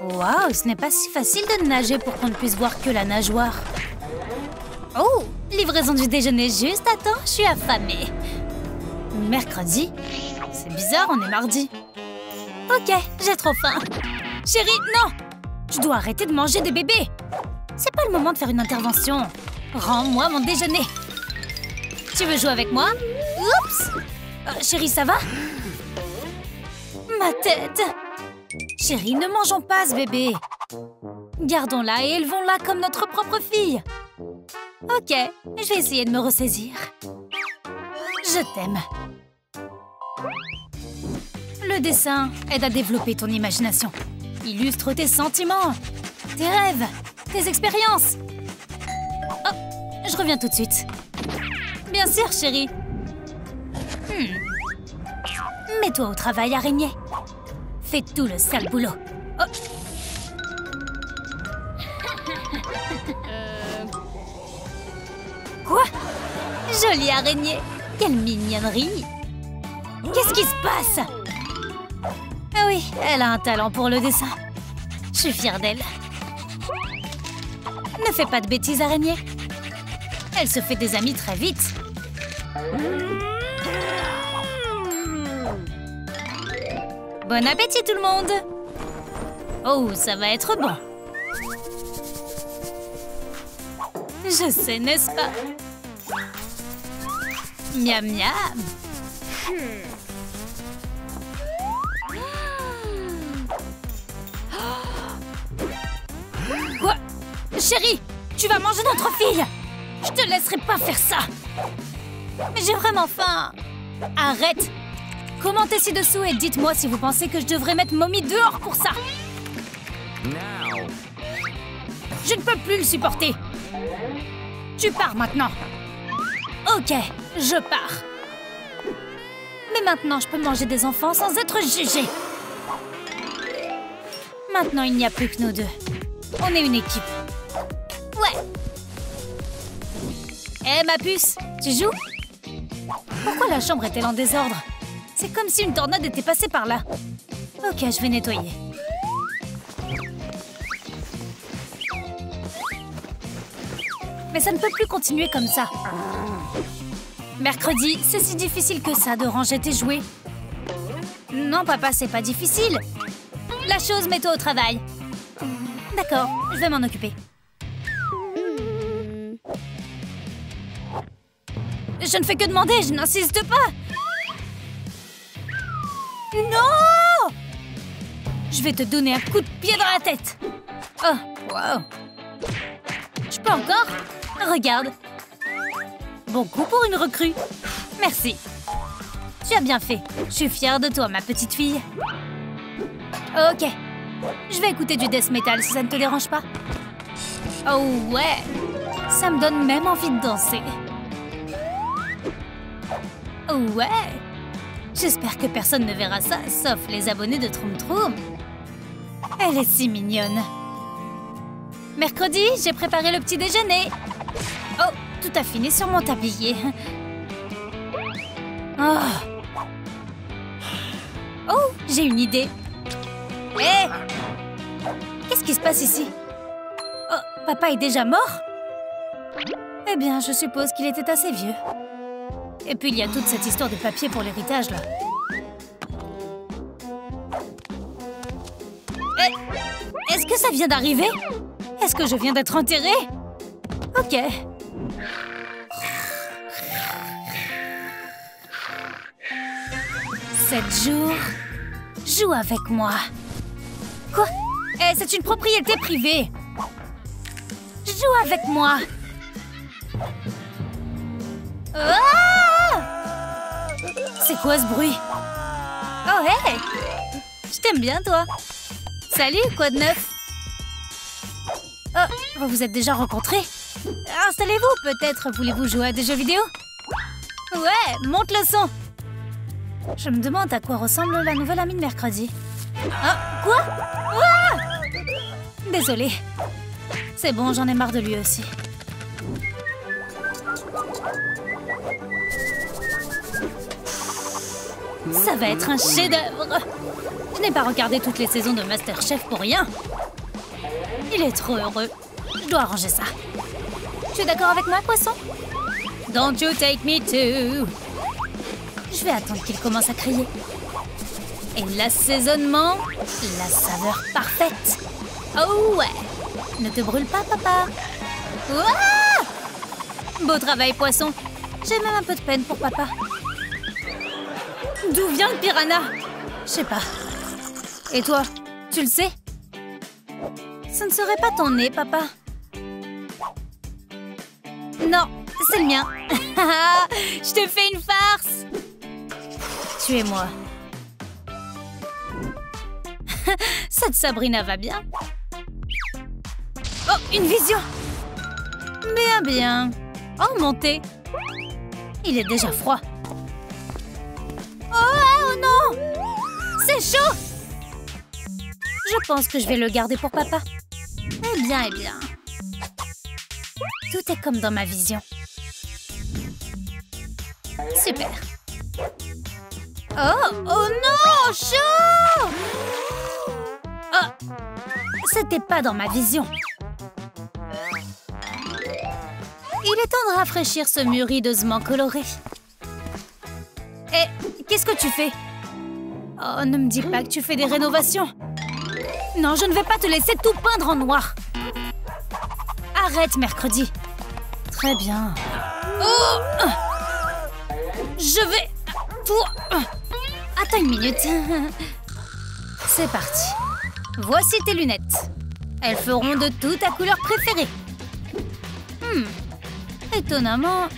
Waouh, ce n'est pas si facile de nager pour qu'on ne puisse voir que la nageoire. Oh, livraison du déjeuner juste à temps, je suis affamée. Mercredi? C'est bizarre, on est mardi. Ok, j'ai trop faim. Chérie, non! Je dois arrêter de manger des bébés. C'est pas le moment de faire une intervention. Rends-moi mon déjeuner. Tu veux jouer avec moi? Oups! Chérie, ça va? Ma tête! Chérie, ne mangeons pas ce bébé. Gardons-la et élevons-la comme notre propre fille. Ok, je vais essayer de me ressaisir. Je t'aime. Le dessin aide à développer ton imagination. Illustre tes sentiments, tes rêves, tes expériences. Oh, je reviens tout de suite. Bien sûr, chérie. Mets-toi au travail, araignée. Fais tout le sale boulot. Oh. Quoi? Jolie araignée. Quelle mignonnerie. Qu'est-ce qui se passe? Ah oui, elle a un talent pour le dessin. Je suis fière d'elle. Ne fais pas de bêtises, araignée. Elle se fait des amis très vite. Bon appétit, tout le monde! Oh, ça va être bon. Je sais, n'est-ce pas? Miam, miam. Quoi? Chérie, tu vas manger notre fille! Je te laisserai pas faire ça! Mais j'ai vraiment faim! Arrête! Commentez ci-dessous et dites-moi si vous pensez que je devrais mettre Mommy dehors pour ça! Je ne peux plus le supporter! Tu pars maintenant! Ok, je pars! Mais maintenant, je peux manger des enfants sans être jugée! Maintenant, il n'y a plus que nous deux. On est une équipe. Ouais! Hé, ma puce, tu joues? Pourquoi la chambre est-elle en désordre? C'est comme si une tornade était passée par là. Ok, je vais nettoyer. Mais ça ne peut plus continuer comme ça. Mercredi, c'est si difficile que ça de ranger tes jouets. Non, papa, c'est pas difficile. La chose, mets-toi au travail. D'accord, je vais m'en occuper. Je ne fais que demander, je n'insiste pas. Non! Je vais te donner un coup de pied dans la tête. Oh, wow. Je peux encore? Regarde. Bon coup pour une recrue. Merci. Tu as bien fait. Je suis fière de toi, ma petite fille. Ok. Je vais écouter du death metal si ça ne te dérange pas. Oh ouais. Ça me donne même envie de danser. Oh ouais. J'espère que personne ne verra ça, sauf les abonnés de Troum Troum. Elle est si mignonne. Mercredi, j'ai préparé le petit déjeuner. Oh, tout a fini sur mon tablier. Oh, oh, j'ai une idée. Hé! Qu'est-ce qui se passe ici? Oh, papa est déjà mort? Eh bien, je suppose qu'il était assez vieux. Et puis, il y a toute cette histoire de papier pour l'héritage, là. Est-ce que ça vient d'arriver? Est-ce que je viens d'être enterrée? Ok. 7 jours. Joue avec moi. Quoi? C'est une propriété privée. Joue avec moi. Ah! C'est quoi ce bruit? Oh, hey! Je t'aime bien, toi. Salut, quoi de neuf? Oh, vous vous êtes déjà rencontrés? Installez-vous, peut-être. Voulez-vous jouer à des jeux vidéo? Ouais, monte le son. Je me demande à quoi ressemble la nouvelle amie de mercredi. Ah, quoi? Ah! Désolée. C'est bon, j'en ai marre de lui aussi. Ça va être un chef-d'œuvre. Je n'ai pas regardé toutes les saisons de MasterChef pour rien. Il est trop heureux. Je dois arranger ça. Tu es d'accord avec moi, poisson? Don't you take me too. Je vais attendre qu'il commence à crier. Et l'assaisonnement, la saveur parfaite. Oh ouais. Ne te brûle pas, papa. Ouah! Beau travail, poisson. J'ai même un peu de peine pour papa. D'où vient le piranha? Je sais pas. Et toi, tu le sais? Ce ne serait pas ton nez, papa. Non, c'est le mien. Je te fais une farce. Tuez-moi. Cette Sabrina va bien. Oh, une vision. Bien, bien. Oh, mon thé. Il est déjà froid. Oh non! C'est chaud! Je pense que je vais le garder pour papa. Eh bien, eh bien. Tout est comme dans ma vision. Super. Oh, oh non! Chaud! Oh, c'était pas dans ma vision. Il est temps de rafraîchir ce mur hideusement coloré. Eh, qu'est-ce que tu fais? Oh, ne me dis pas que tu fais des rénovations. Non, je ne vais pas te laisser tout peindre en noir. Arrête, mercredi. Très bien. Oh! Je vais... Attends une minute. C'est parti. Voici tes lunettes. Elles feront de tout ta couleur préférée. Étonnamment...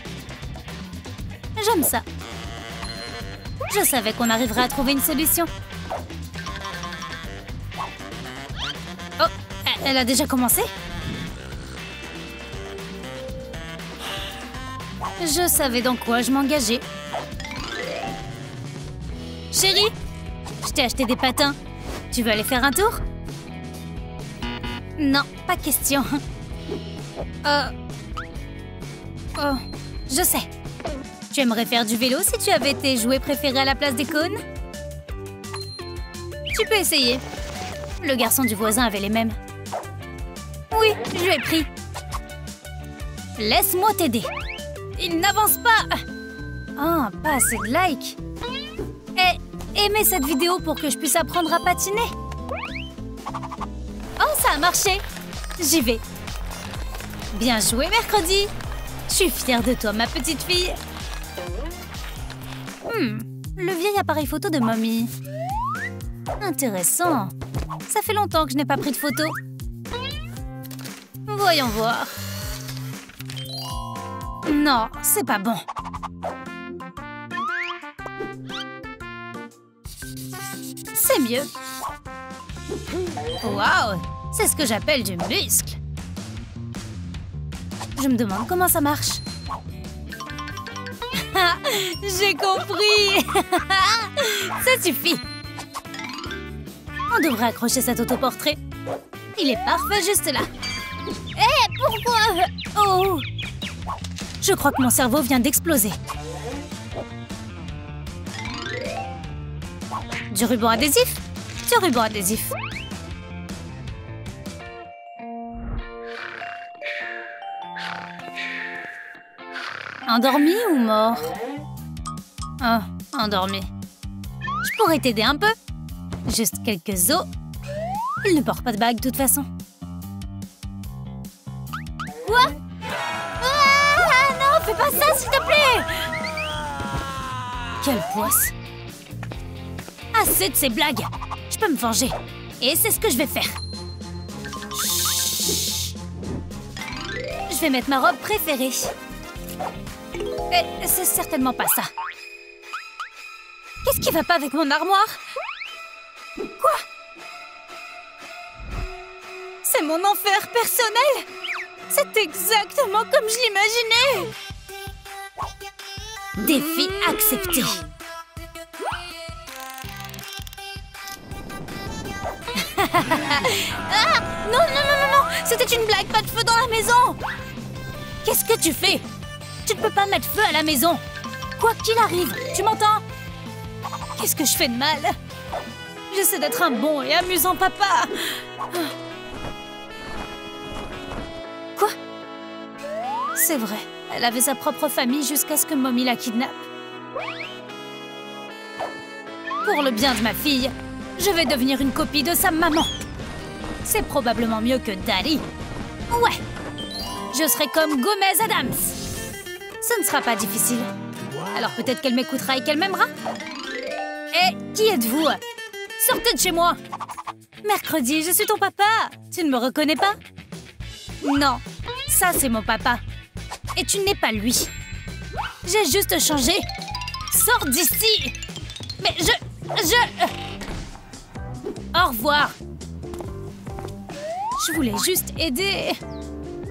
J'aime ça. Je savais qu'on arriverait à trouver une solution. Oh, elle a déjà commencé? Je savais dans quoi je m'engageais. Chérie, je t'ai acheté des patins. Tu veux aller faire un tour? Non, pas question. Oh, je sais. Tu aimerais faire du vélo si tu avais tes jouets préférés à la place des cônes? Tu peux essayer. Le garçon du voisin avait les mêmes. Oui, je lui ai pris. Laisse-moi t'aider. Il n'avance pas. Ah, pas assez de likes. Et aimez cette vidéo pour que je puisse apprendre à patiner. Oh, ça a marché. J'y vais. Bien joué, mercredi. Je suis fière de toi, ma petite fille. Le vieil appareil photo de mamie. Intéressant. Ça fait longtemps que je n'ai pas pris de photos. Voyons voir. Non, c'est pas bon. C'est mieux. Waouh, c'est ce que j'appelle du muscle. Je me demande comment ça marche. J'ai compris. Ça suffit. On devrait accrocher cet autoportrait. Il est parfait juste là. Hé, pourquoi? Oh! Je crois que mon cerveau vient d'exploser. Du ruban adhésif? Du ruban adhésif. Endormi ou mort? Oh, endormi. Je pourrais t'aider un peu. Juste quelques os. Il ne porte pas de bague de toute façon. Quoi? Ah non, fais pas ça, s'il te plaît! Quelle poisse! Assez de ces blagues! Je peux me venger. Et c'est ce que je vais faire. Chut. Je vais mettre ma robe préférée. Et c'est certainement pas ça. Qu'est-ce qui va pas avec mon armoire? Quoi? C'est mon enfer personnel! C'est exactement comme je l'imaginais! Défi accepté! Ah! Non, non, non, non, non! C'était une blague, pas de feu dans la maison! Qu'est-ce que tu fais? Tu ne peux pas mettre feu à la maison! Quoi qu'il arrive, tu m'entends? Qu'est-ce que je fais de mal? J'essaie d'être un bon et amusant papa. Quoi? C'est vrai, elle avait sa propre famille jusqu'à ce que Mommy la kidnappe. Pour le bien de ma fille, je vais devenir une copie de sa maman. C'est probablement mieux que Daddy. Ouais, je serai comme Gomez Adams. Ce ne sera pas difficile. Alors peut-être qu'elle m'écoutera et qu'elle m'aimera. Hé, qui êtes-vous? Sortez de chez moi! Mercredi, je suis ton papa! Tu ne me reconnais pas? Non, ça c'est mon papa. Et tu n'es pas lui. J'ai juste changé. Sors d'ici! Mais Au revoir! Je voulais juste aider.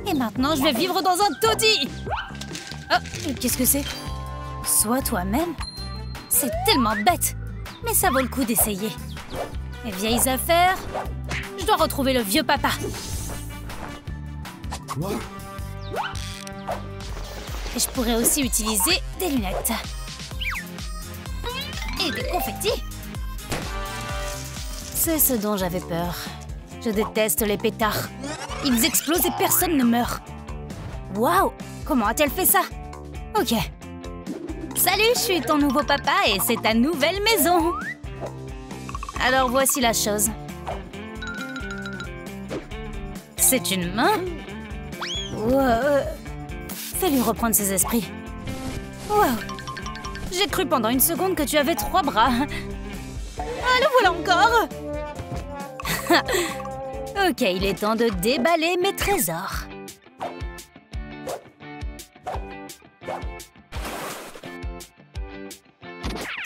Et maintenant, je vais vivre dans un taudis! Oh, qu'est-ce que c'est? Sois toi-même. C'est tellement bête. Mais ça vaut le coup d'essayer. Mes vieilles affaires. Je dois retrouver le vieux papa. Et je pourrais aussi utiliser des lunettes. Et des confettis. C'est ce dont j'avais peur. Je déteste les pétards. Ils explosent et personne ne meurt. Waouh! Comment a-t-elle fait ça? Ok. Salut, je suis ton nouveau papa et c'est ta nouvelle maison. Alors voici la chose. C'est une main? Wow. Fais-lui reprendre ses esprits. Wow. J'ai cru pendant une seconde que tu avais 3 bras. Ah, le voilà encore. Ok, il est temps de déballer mes trésors.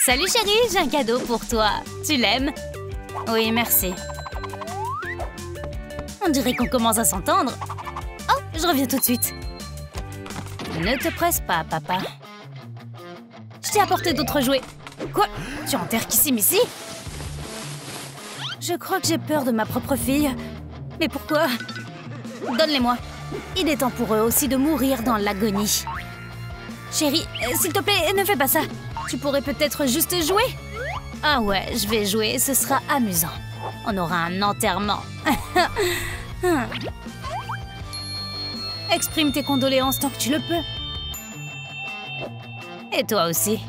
Salut chérie, j'ai un cadeau pour toi. Tu l'aimes? Oui, merci. On dirait qu'on commence à s'entendre. Oh, je reviens tout de suite. Ne te presse pas, papa. Je t'ai apporté d'autres jouets. Quoi? Tu enterres Kissimisi? Je crois que j'ai peur de ma propre fille. Mais pourquoi? Donne-les-moi. Il est temps pour eux aussi de mourir dans l'agonie. Chérie, s'il te plaît, ne fais pas ça. Tu pourrais peut-être juste jouer? Ah ouais, je vais jouer, ce sera amusant. On aura un enterrement. Exprime tes condoléances tant que tu le peux. Et toi aussi.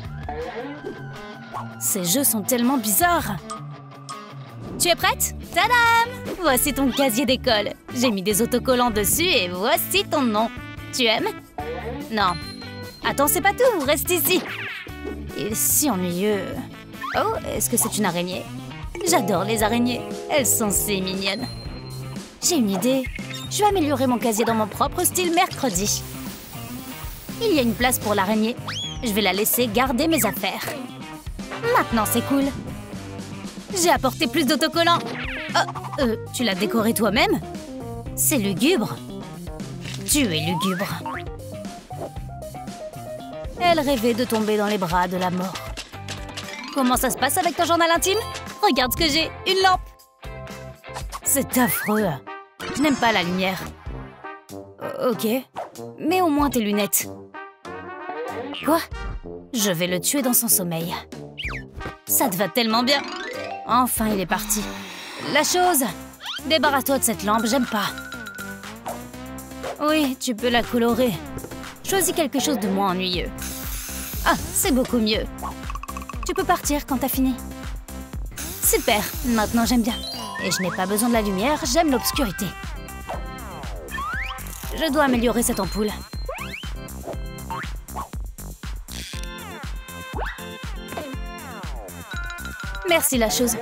Ces jeux sont tellement bizarres. Tu es prête? Tadam! Voici ton casier d'école. J'ai mis des autocollants dessus et voici ton nom. Tu aimes? Non. Attends, c'est pas tout, reste ici. Il est si ennuyeux. Oh, est-ce que c'est une araignée? J'adore les araignées. Elles sont si mignonnes. J'ai une idée. Je vais améliorer mon casier dans mon propre style mercredi. Il y a une place pour l'araignée. Je vais la laisser garder mes affaires. Maintenant, c'est cool. J'ai apporté plus d'autocollants. Oh, tu l'as décoré toi-même? C'est lugubre. Tu es lugubre. Elle rêvait de tomber dans les bras de la mort. Comment ça se passe avec ton journal intime? Regarde ce que j'ai, une lampe. C'est affreux. Je n'aime pas la lumière. Ok, mais au moins tes lunettes. Quoi? Je vais le tuer dans son sommeil. Ça te va tellement bien. Enfin, il est parti. La chose, débarrasse-toi de cette lampe, j'aime pas. Oui, tu peux la colorer. Choisis quelque chose de moins ennuyeux. Ah, c'est beaucoup mieux. Tu peux partir quand t'as fini. Super, maintenant j'aime bien. Et je n'ai pas besoin de la lumière, j'aime l'obscurité. Je dois améliorer cette ampoule. Merci la chose.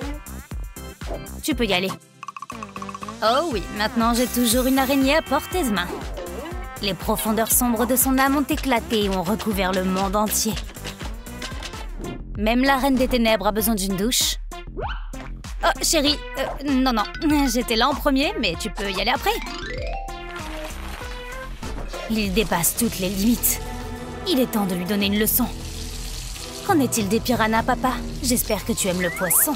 Tu peux y aller. Oh oui, maintenant j'ai toujours une araignée à portée de main. Les profondeurs sombres de son âme ont éclaté et ont recouvert le monde entier. Même la Reine des Ténèbres a besoin d'une douche. Oh, chérie, non, j'étais là en premier, mais tu peux y aller après. Il dépasse toutes les limites. Il est temps de lui donner une leçon. Qu'en est-il des piranhas, papa? J'espère que tu aimes le poisson.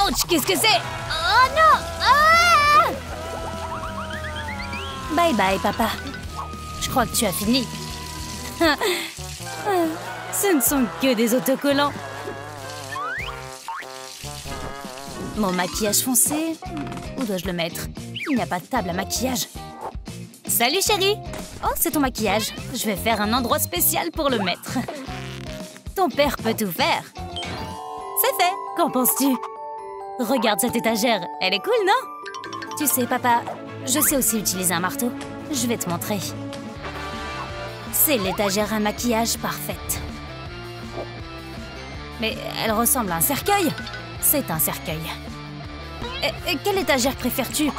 Ouch, qu'est-ce que c'est? Oh non! Ah! Bye bye, papa. Je crois que tu as fini. Ce ne sont que des autocollants. Mon maquillage foncé. Où dois-je le mettre? Il n'y a pas de table à maquillage. Salut chérie! Oh, c'est ton maquillage. Je vais faire un endroit spécial pour le mettre. Ton père peut tout faire. C'est fait. Qu'en penses-tu? Regarde cette étagère. Elle est cool, non? Tu sais, papa, je sais aussi utiliser un marteau. Je vais te montrer. C'est l'étagère à maquillage parfaite. Mais elle ressemble à un cercueil. C'est un cercueil. Et quelle étagère préfères-tu?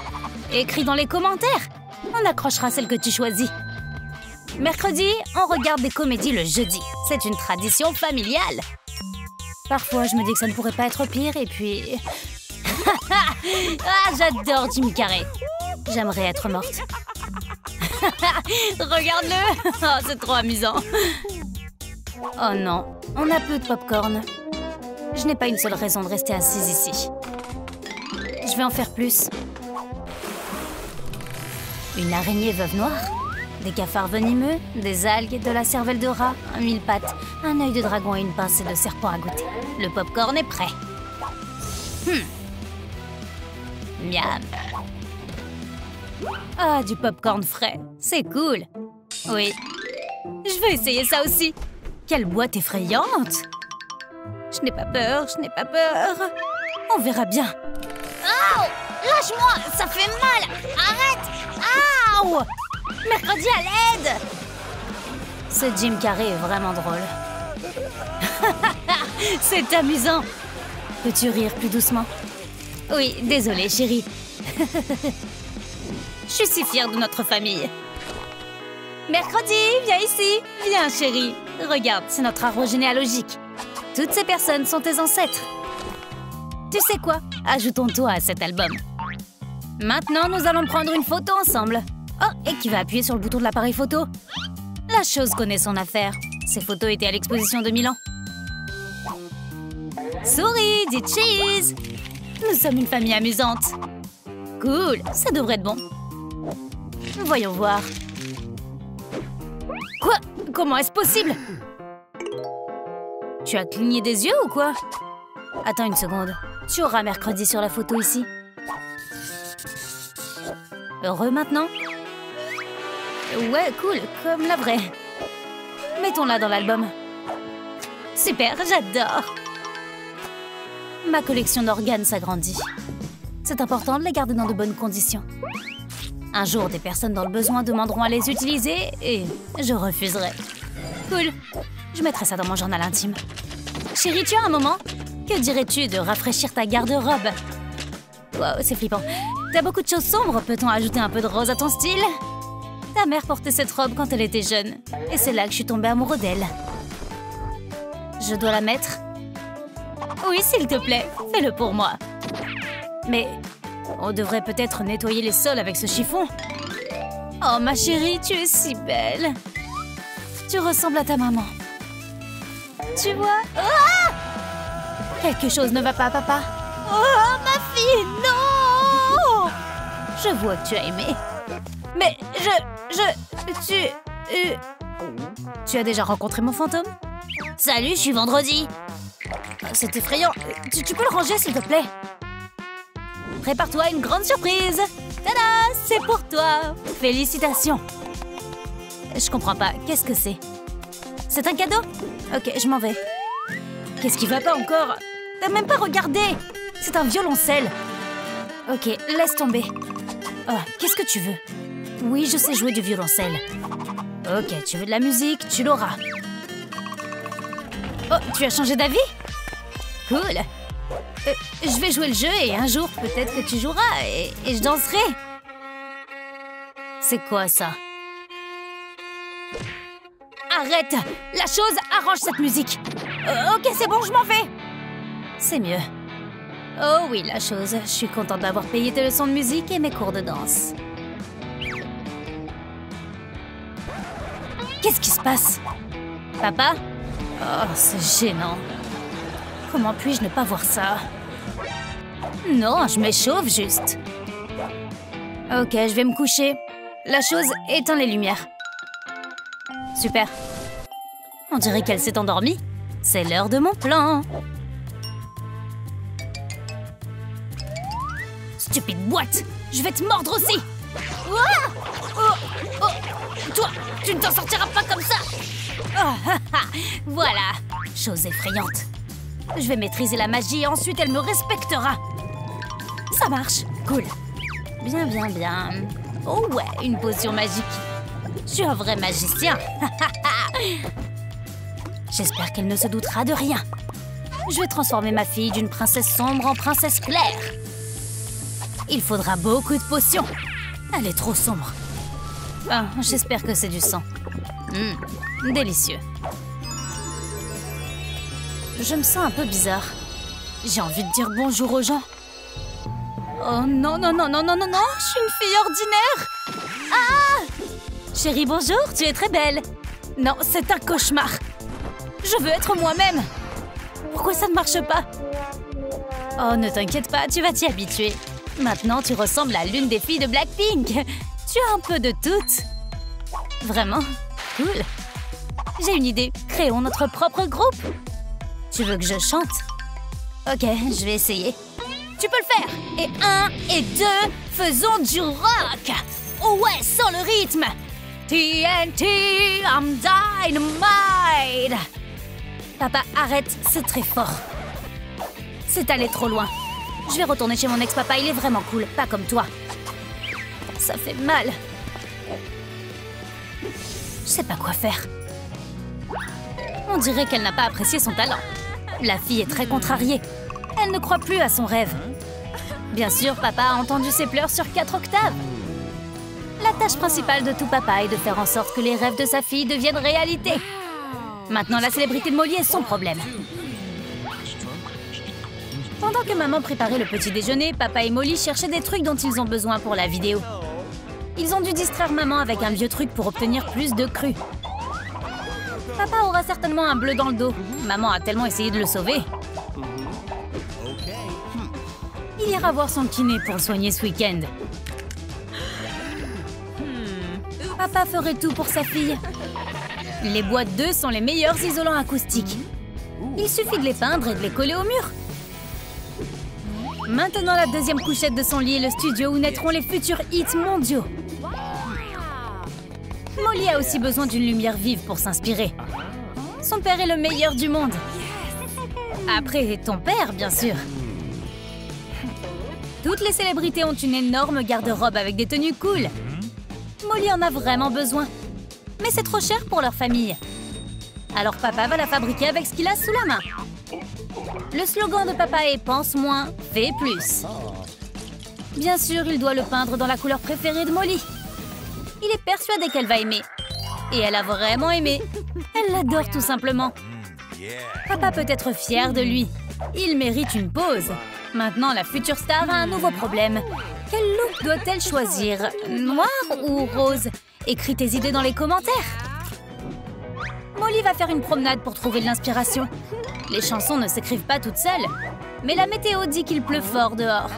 Écris dans les commentaires. On accrochera celle que tu choisis. Mercredi, on regarde des comédies le jeudi. C'est une tradition familiale. Parfois, je me dis que ça ne pourrait pas être pire et puis... Ah, j'adore Jim Carrey. J'aimerais être morte. Regarde-le. Oh, c'est trop amusant. Oh non, on a peu de pop-corn. Je n'ai pas une seule raison de rester assise ici. Je vais en faire plus. Une araignée veuve noire, des cafards venimeux, des algues, de la cervelle de rat, un mille pattes, un œil de dragon et une pincée de serpent à goûter. Le pop-corn est prêt. Miam. Ah, du pop-corn frais. C'est cool. Oui. Je vais essayer ça aussi. Quelle boîte effrayante. Je n'ai pas peur, je n'ai pas peur. On verra bien. Oh! Lâche-moi, ça fait mal. Arrête. Aouh! Mercredi à l'aide. Ce Jim Carrey est vraiment drôle. C'est amusant. Peux-tu rire plus doucement? Oui, désolée, chérie. Je suis si fière de notre famille. Mercredi, viens ici. Viens, chérie. Regarde, c'est notre arbre généalogique. Toutes ces personnes sont tes ancêtres. Tu sais quoi? Ajoutons-toi à cet album. Maintenant, nous allons prendre une photo ensemble. Oh, et qui va appuyer sur le bouton de l'appareil photo? La chose connaît son affaire. Ces photos étaient à l'exposition de Milan. Souris, dis cheese. Nous sommes une famille amusante. Cool, ça devrait être bon. Voyons voir. Quoi? Comment est-ce possible? Tu as cligné des yeux ou quoi? Attends une seconde. Tu auras mercredi sur la photo ici. Heureux maintenant? Ouais, cool, comme la vraie. Mettons-la dans l'album. Super, j'adore. Ma collection d'organes s'agrandit. C'est important de les garder dans de bonnes conditions. Un jour, des personnes dans le besoin demanderont à les utiliser et je refuserai. Cool. Je mettrai ça dans mon journal intime. Chérie, tu as un moment? Que dirais-tu de rafraîchir ta garde-robe? Wow, c'est flippant. T'as beaucoup de choses sombres. Peut-on ajouter un peu de rose à ton style? Ta mère portait cette robe quand elle était jeune. Et c'est là que je suis tombée amoureux d'elle. Je dois la mettre? Oui, s'il te plaît. Fais-le pour moi. Mais on devrait peut-être nettoyer les sols avec ce chiffon. Oh, ma chérie, tu es si belle. Tu ressembles à ta maman. Tu vois? Ah! Quelque chose ne va pas, papa. Oh, ma fille, non! Je vois que tu as aimé. Mais tu as déjà rencontré mon fantôme? Salut, je suis Vendredi. C'est effrayant. Tu peux le ranger, s'il te plaît? Prépare-toi à une grande surprise. Tada! C'est pour toi. Félicitations. Je comprends pas. Qu'est-ce que c'est? C'est un cadeau? Ok, je m'en vais. Qu'est-ce qui va pas encore? T'as même pas regardé. C'est un violoncelle. Ok, laisse tomber. Oh, qu'est-ce que tu veux? Oui, je sais jouer du violoncelle. Ok, tu veux de la musique? Tu l'auras. Oh, tu as changé d'avis? Cool. Je vais jouer le jeu et un jour, peut-être que tu joueras et je danserai. C'est quoi ça? Arrête! La chose arrange cette musique. Ok, c'est bon, je m'en vais. C'est mieux. Oh oui, la chose. Je suis contente d'avoir payé tes leçons de musique et mes cours de danse. Qu'est-ce qui se passe? Papa? Oh, c'est gênant. Comment puis-je ne pas voir ça? Non, je m'échauffe juste. Ok, je vais me coucher. La chose, éteins les lumières. Super. On dirait qu'elle s'est endormie. C'est l'heure de mon plan. Stupide boîte! Je vais te mordre aussi! Ouah! Oh! Toi, tu ne t'en sortiras pas comme ça! Voilà! Chose effrayante. Je vais maîtriser la magie et ensuite elle me respectera. Ça marche. Cool. Bien, bien, bien. Oh ouais, une potion magique. Je suis un vrai magicien. J'espère qu'elle ne se doutera de rien. Je vais transformer ma fille d'une princesse sombre en princesse claire. Il faudra beaucoup de potions. Elle est trop sombre. Ah, j'espère que c'est du sang. Délicieux. Je me sens un peu bizarre. J'ai envie de dire bonjour aux gens. Oh non, non, non, non, non, non, non, je suis une fille ordinaire. Ah! Chérie, bonjour, tu es très belle. Non, c'est un cauchemar. Je veux être moi-même. Pourquoi ça ne marche pas? Oh, ne t'inquiète pas, tu vas t'y habituer. Maintenant, tu ressembles à l'une des filles de Blackpink. Tu as un peu de toutes. Vraiment? Cool. J'ai une idée. Créons notre propre groupe. Tu veux que je chante? Ok, je vais essayer. Tu peux le faire. Et 1 et 2, faisons du rock. Oh ouais, sans le rythme. TNT, I'm dynamite. Papa, arrête, c'est très fort. C'est allé trop loin. Je vais retourner chez mon ex-papa, il est vraiment cool, pas comme toi. Ça fait mal. Je sais pas quoi faire. On dirait qu'elle n'a pas apprécié son talent. La fille est très contrariée. Elle ne croit plus à son rêve. Bien sûr, papa a entendu ses pleurs sur 4 octaves. La tâche principale de tout papa est de faire en sorte que les rêves de sa fille deviennent réalité. Maintenant, la célébrité de Molly est son problème. Pendant que maman préparait le petit déjeuner, papa et Molly cherchaient des trucs dont ils ont besoin pour la vidéo. Ils ont dû distraire maman avec un vieux truc pour obtenir plus de cru. Papa aura certainement un bleu dans le dos. Maman a tellement essayé de le sauver. Il ira voir son kiné pour le soigner ce week-end. Papa ferait tout pour sa fille. Les boîtes d'œufs sont les meilleurs isolants acoustiques. Il suffit de les peindre et de les coller au mur. Maintenant, la deuxième couchette de son lit est le studio où naîtront les futurs hits mondiaux. Molly a aussi besoin d'une lumière vive pour s'inspirer. Son père est le meilleur du monde. Après, ton père, bien sûr. Toutes les célébrités ont une énorme garde-robe avec des tenues cool. Molly en a vraiment besoin. Mais c'est trop cher pour leur famille. Alors papa va la fabriquer avec ce qu'il a sous la main. Le slogan de papa est « Pense moins, fais plus ». Bien sûr, il doit le peindre dans la couleur préférée de Molly. Il est persuadé qu'elle va aimer. Et elle a vraiment aimé. Elle l'adore tout simplement. Papa peut être fier de lui. Il mérite une pause. Maintenant, la future star a un nouveau problème. Quel look doit-elle choisir? Noir ou rose? Écris tes idées dans les commentaires. Molly va faire une promenade pour trouver de l'inspiration. Les chansons ne s'écrivent pas toutes seules. Mais la météo dit qu'il pleut fort dehors.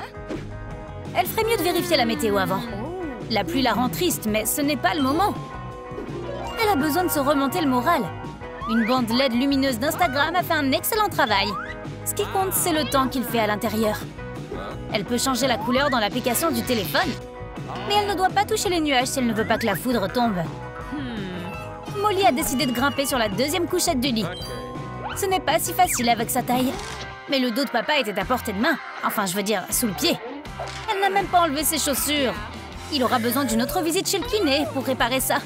Elle ferait mieux de vérifier la météo avant. La pluie la rend triste, mais ce n'est pas le moment. Elle a besoin de se remonter le moral. Une bande LED lumineuse d'Instagram a fait un excellent travail. Ce qui compte, c'est le temps qu'il fait à l'intérieur. Elle peut changer la couleur dans l'application du téléphone. Mais elle ne doit pas toucher les nuages si elle ne veut pas que la foudre tombe. Molly a décidé de grimper sur la deuxième couchette du lit. Ce n'est pas si facile avec sa taille. Mais le dos de papa était à portée de main. Enfin, je veux dire, sous le pied. Elle n'a même pas enlevé ses chaussures. Il aura besoin d'une autre visite chez le kiné pour réparer ça.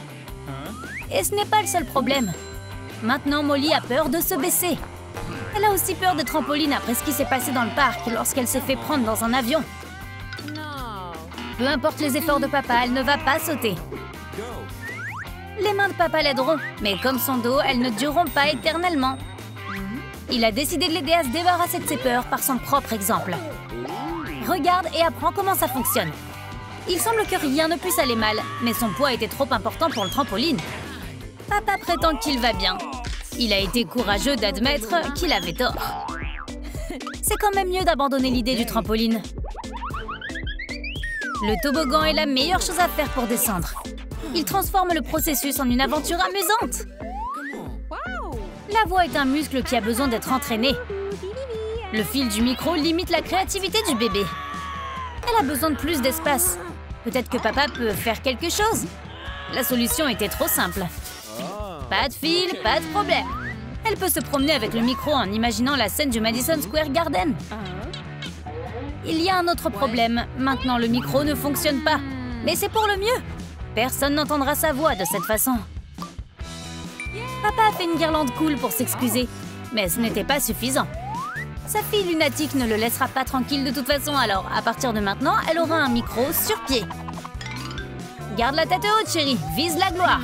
Et ce n'est pas le seul problème. Maintenant, Molly a peur de se baisser. Elle a aussi peur des trampolines après ce qui s'est passé dans le parc lorsqu'elle s'est fait prendre dans un avion. Peu importe les efforts de papa, elle ne va pas sauter. Les mains de papa l'aideront, mais comme son dos, elles ne dureront pas éternellement. Il a décidé de l'aider à se débarrasser de ses peurs par son propre exemple. Regarde et apprends comment ça fonctionne. Il semble que rien ne puisse aller mal, mais son poids était trop important pour le trampoline. Papa prétend qu'il va bien. Il a été courageux d'admettre qu'il avait tort. C'est quand même mieux d'abandonner l'idée du trampoline. Le toboggan est la meilleure chose à faire pour descendre. Il transforme le processus en une aventure amusante. La voix est un muscle qui a besoin d'être entraîné. Le fil du micro limite la créativité du bébé. Elle a besoin de plus d'espace. Peut-être que papa peut faire quelque chose. La solution était trop simple. Pas de fil, pas de problème. Elle peut se promener avec le micro en imaginant la scène du Madison Square Garden. Il y a un autre problème. Maintenant, le micro ne fonctionne pas. Mais c'est pour le mieux. Personne n'entendra sa voix de cette façon. Papa a fait une guirlande cool pour s'excuser. Mais ce n'était pas suffisant. Sa fille lunatique ne le laissera pas tranquille de toute façon, alors à partir de maintenant, elle aura un micro sur pied. Garde la tête haute, chérie. Vise la gloire.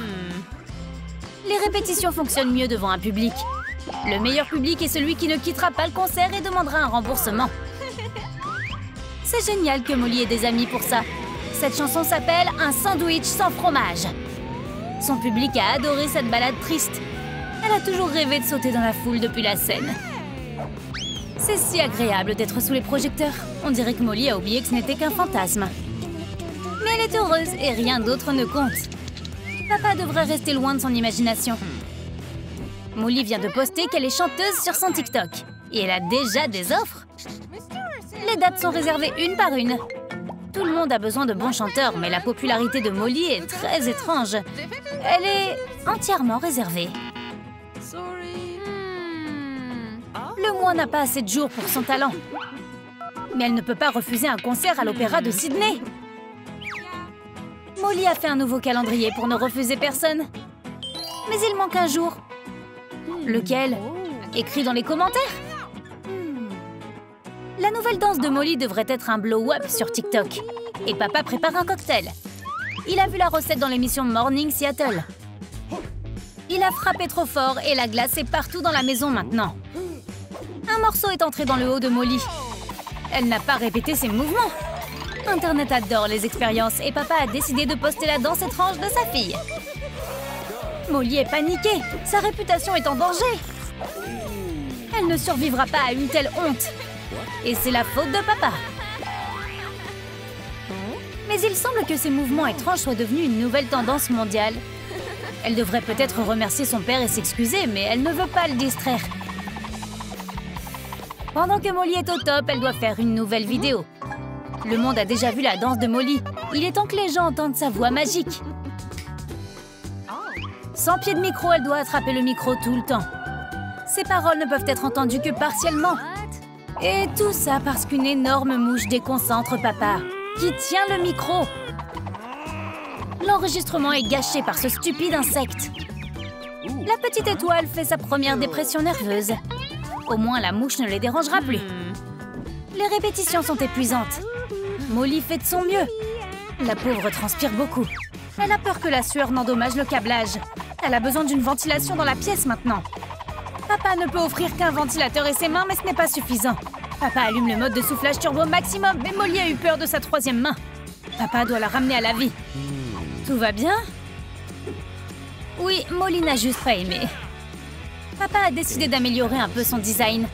Les répétitions fonctionnent mieux devant un public. Le meilleur public est celui qui ne quittera pas le concert et demandera un remboursement. C'est génial que Molly ait des amis pour ça. Cette chanson s'appelle « Un sandwich sans fromage ». Son public a adoré cette balade triste. Elle a toujours rêvé de sauter dans la foule depuis la scène. C'est si agréable d'être sous les projecteurs. On dirait que Molly a oublié que ce n'était qu'un fantasme. Mais elle est heureuse et rien d'autre ne compte. Papa devrait rester loin de son imagination. Molly vient de poster qu'elle est chanteuse sur son TikTok. Et elle a déjà des offres. Les dates sont réservées une par une. Tout le monde a besoin de bons chanteurs, mais la popularité de Molly est très étrange. Elle est entièrement réservée. Le mois n'a pas assez de jours pour son talent. Mais elle ne peut pas refuser un concert à l'Opéra de Sydney. Molly a fait un nouveau calendrier pour ne refuser personne. Mais il manque un jour. Lequel? Écrit dans les commentaires. La nouvelle danse de Molly devrait être un blow-up sur TikTok. Et papa prépare un cocktail. Il a vu la recette dans l'émission Morning Seattle. Il a frappé trop fort et la glace est partout dans la maison maintenant. Un morceau est entré dans le haut de Molly. Elle n'a pas répété ses mouvements. Internet adore les expériences et papa a décidé de poster la danse étrange de sa fille. Molly est paniquée. Sa réputation est en danger. Elle ne survivra pas à une telle honte. Et c'est la faute de papa. Mais il semble que ces mouvements étranges soient devenus une nouvelle tendance mondiale. Elle devrait peut-être remercier son père et s'excuser, mais elle ne veut pas le distraire. Pendant que Molly est au top, elle doit faire une nouvelle vidéo. Le monde a déjà vu la danse de Molly. Il est temps que les gens entendent sa voix magique. Sans pied de micro, elle doit attraper le micro tout le temps. Ses paroles ne peuvent être entendues que partiellement. Et tout ça parce qu'une énorme mouche déconcentre papa, qui tient le micro. L'enregistrement est gâché par ce stupide insecte. La petite étoile fait sa première dépression nerveuse. Au moins, la mouche ne les dérangera plus. Les répétitions sont épuisantes. Molly fait de son mieux. La pauvre transpire beaucoup. Elle a peur que la sueur n'endommage le câblage. Elle a besoin d'une ventilation dans la pièce maintenant. Papa ne peut offrir qu'un ventilateur et ses mains, mais ce n'est pas suffisant. Papa allume le mode de soufflage turbo maximum, mais Molly a eu peur de sa troisième main. Papa doit la ramener à la vie. Tout va bien? Oui, Molly n'a juste pas aimé. Papa a décidé d'améliorer un peu son design.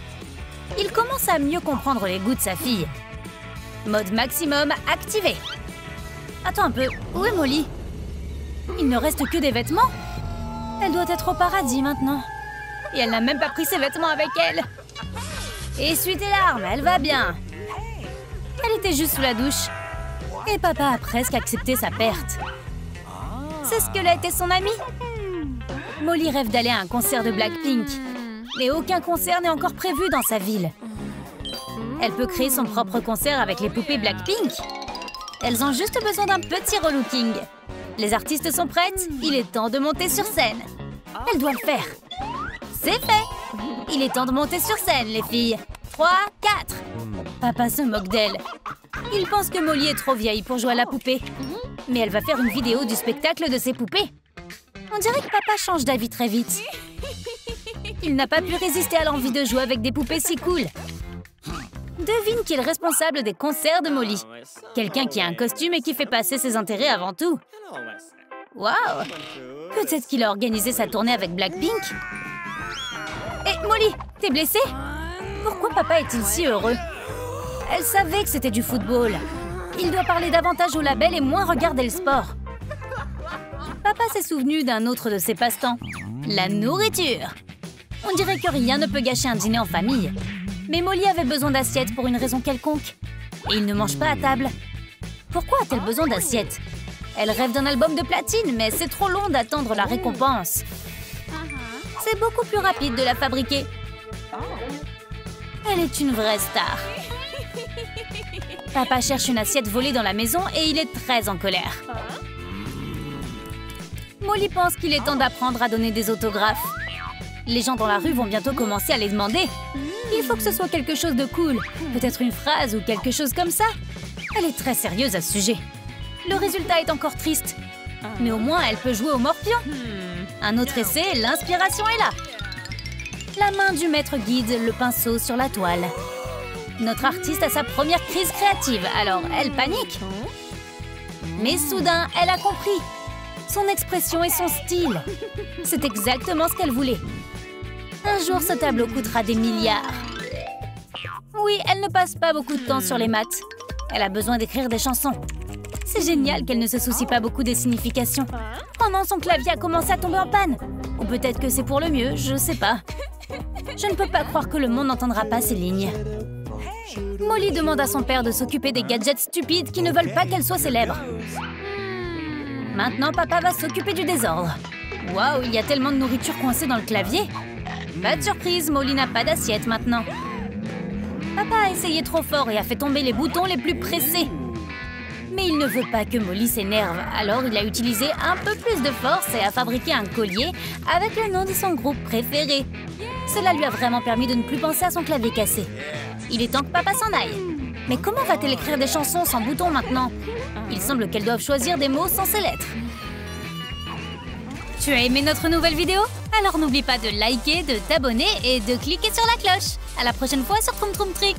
Il commence à mieux comprendre les goûts de sa fille. Mode maximum activé. Attends un peu, où est Molly? Il ne reste que des vêtements? Elle doit être au paradis maintenant. Et elle n'a même pas pris ses vêtements avec elle. Essuie tes larmes, elle va bien. Elle était juste sous la douche. Et papa a presque accepté sa perte. C'est Squelette et son ami. Molly rêve d'aller à un concert de Blackpink. Mais aucun concert n'est encore prévu dans sa ville. Elle peut créer son propre concert avec les poupées Blackpink. Elles ont juste besoin d'un petit relooking. Les artistes sont prêtes, il est temps de monter sur scène. Elle doit le faire. C'est fait. Il est temps de monter sur scène, les filles. 3, 4. Papa se moque d'elle. Il pense que Molly est trop vieille pour jouer à la poupée. Mais elle va faire une vidéo du spectacle de ses poupées. On dirait que papa change d'avis très vite. Il n'a pas pu résister à l'envie de jouer avec des poupées si cool. Devine qui est le responsable des concerts de Molly. Quelqu'un qui a un costume et qui fait passer ses intérêts avant tout. Waouh! Peut-être qu'il a organisé sa tournée avec Blackpink. Hé, Molly, t'es blessée? Pourquoi papa est-il si heureux? Elle savait que c'était du football. Il doit parler davantage au label et moins regarder le sport. Papa s'est souvenu d'un autre de ses passe-temps. La nourriture. On dirait que rien ne peut gâcher un dîner en famille. Mais Molly avait besoin d'assiettes pour une raison quelconque. et il ne mange pas à table. Pourquoi a-t-elle besoin d'assiettes? Elle rêve d'un album de platine, mais c'est trop long d'attendre la récompense. C'est beaucoup plus rapide de la fabriquer. Elle est une vraie star. Papa cherche une assiette volée dans la maison et il est très en colère. Molly pense qu'il est temps d'apprendre à donner des autographes. Les gens dans la rue vont bientôt commencer à les demander. Il faut que ce soit quelque chose de cool. Peut-être une phrase ou quelque chose comme ça. Elle est très sérieuse à ce sujet. Le résultat est encore triste. Mais au moins, elle peut jouer au morpion. Un autre essai, l'inspiration est là. La main du maître guide le pinceau sur la toile. Notre artiste a sa première crise créative, alors elle panique. Mais soudain, elle a compris. Son expression et son style. C'est exactement ce qu'elle voulait. Un jour, ce tableau coûtera des milliards. Oui, elle ne passe pas beaucoup de temps sur les maths. Elle a besoin d'écrire des chansons. C'est génial qu'elle ne se soucie pas beaucoup des significations. Oh non, son clavier a commencé à tomber en panne. Ou peut-être que c'est pour le mieux, je sais pas. Je ne peux pas croire que le monde n'entendra pas ces lignes. Molly demande à son père de s'occuper des gadgets stupides qui ne veulent pas qu'elle soit célèbre. Maintenant, papa va s'occuper du désordre. Waouh, il y a tellement de nourriture coincée dans le clavier. Pas de surprise, Molly n'a pas d'assiette maintenant. Papa a essayé trop fort et a fait tomber les boutons les plus pressés. Mais il ne veut pas que Molly s'énerve, alors il a utilisé un peu plus de force et a fabriqué un collier avec le nom de son groupe préféré. Cela lui a vraiment permis de ne plus penser à son clavier cassé. Il est temps que papa s'en aille. Mais comment va-t-elle écrire des chansons sans boutons maintenant? Il semble qu'elle doive choisir des mots sans ces lettres. Tu as aimé notre nouvelle vidéo? Alors n'oublie pas de liker, de t'abonner et de cliquer sur la cloche. À la prochaine fois sur Troum Troum Trick.